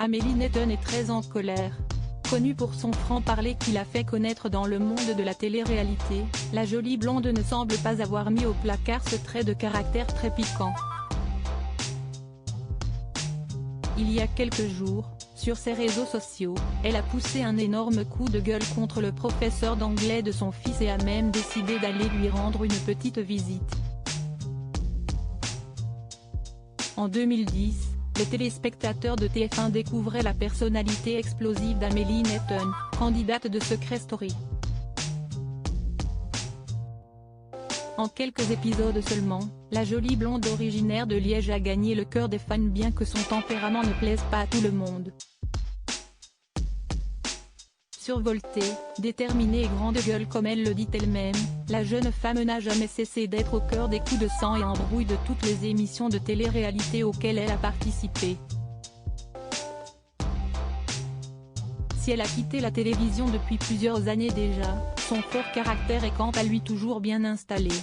Amélie Netton est très en colère. Connue pour son franc-parler qui l'a fait connaître dans le monde de la télé-réalité, la jolie blonde ne semble pas avoir mis au placard ce trait de caractère très piquant. Il y a quelques jours, sur ses réseaux sociaux, elle a poussé un énorme coup de gueule contre le professeur d'anglais de son fils et a même décidé d'aller lui rendre une petite visite. En 2010, les téléspectateurs de TF1 découvraient la personnalité explosive d'Amélie Netton, candidate de Secret Story. En quelques épisodes seulement, la jolie blonde originaire de Liège a gagné le cœur des fans bien que son tempérament ne plaise pas à tout le monde. Survoltée, déterminée et grande gueule comme elle le dit elle-même, la jeune femme n'a jamais cessé d'être au cœur des coups de sang et embrouille de toutes les émissions de télé-réalité auxquelles elle a participé. Si elle a quitté la télévision depuis plusieurs années déjà, son fort caractère est quant à lui toujours bien installé.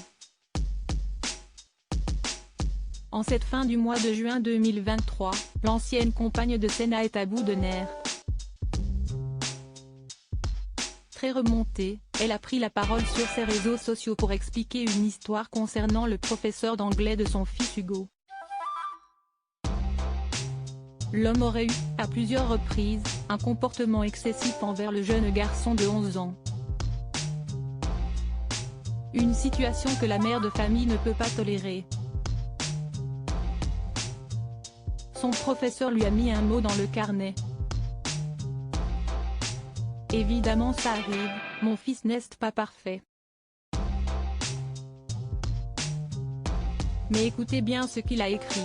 En cette fin du mois de juin 2023, l'ancienne compagne de Senna est à bout de nerfs. Très remontée, elle a pris la parole sur ses réseaux sociaux pour expliquer une histoire concernant le professeur d'anglais de son fils Hugo. L'homme aurait eu, à plusieurs reprises, un comportement excessif envers le jeune garçon de 11 ans. Une situation que la mère de famille ne peut pas tolérer. Son professeur lui a mis un mot dans le carnet. Évidemment ça arrive, mon fils n'est pas parfait. Mais écoutez bien ce qu'il a écrit.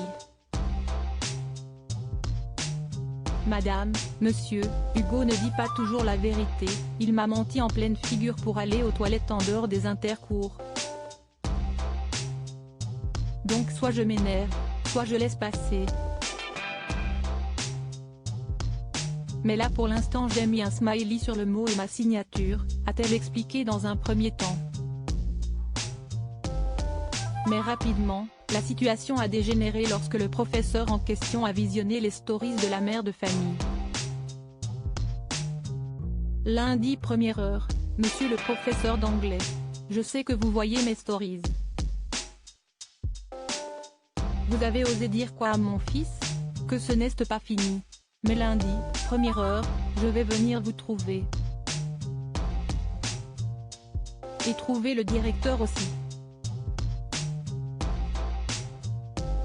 Madame, monsieur, Hugo ne dit pas toujours la vérité, il m'a menti en pleine figure pour aller aux toilettes en dehors des intercours. Donc soit je m'énerve, soit je laisse passer. Mais là pour l'instant j'ai mis un smiley sur le mot et ma signature, a-t-elle expliqué dans un premier temps. Mais rapidement, la situation a dégénéré lorsque le professeur en question a visionné les stories de la mère de famille. Lundi 1er heure, monsieur le professeur d'anglais. Je sais que vous voyez mes stories. Vous avez osé dire quoi à mon fils? Que ce n'est pas fini. Mais lundi, 1er heure, je vais venir vous trouver. Et trouver le directeur aussi.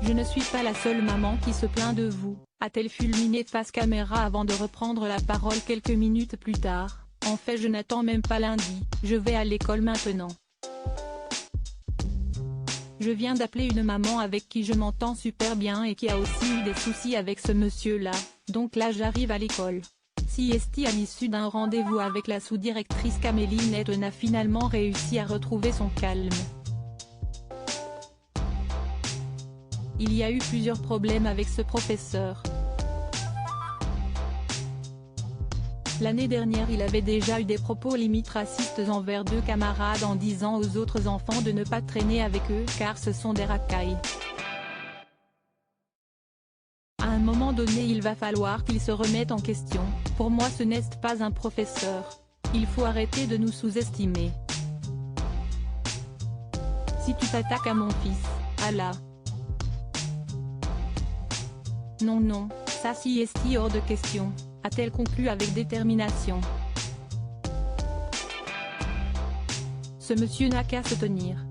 Je ne suis pas la seule maman qui se plaint de vous, a-t-elle fulminé face caméra avant de reprendre la parole quelques minutes plus tard. En fait je n'attends même pas lundi, je vais à l'école maintenant. Je viens d'appeler une maman avec qui je m'entends super bien et qui a aussi eu des soucis avec ce monsieur-là, donc là j'arrive à l'école. CST à l'issue d'un rendez-vous avec la sous-directrice Amélie Netton a finalement réussi à retrouver son calme. Il y a eu plusieurs problèmes avec ce professeur. L'année dernière il avait déjà eu des propos limite racistes envers deux camarades en disant aux autres enfants de ne pas traîner avec eux car ce sont des racailles. À un moment donné il va falloir qu'il se remette en question, pour moi ce n'est pas un professeur. Il faut arrêter de nous sous-estimer. Si tu t'attaques à mon fils, Allah. Non non, ça si est hors de question, a-t-elle conclu avec détermination. Ce monsieur n'a qu'à se tenir.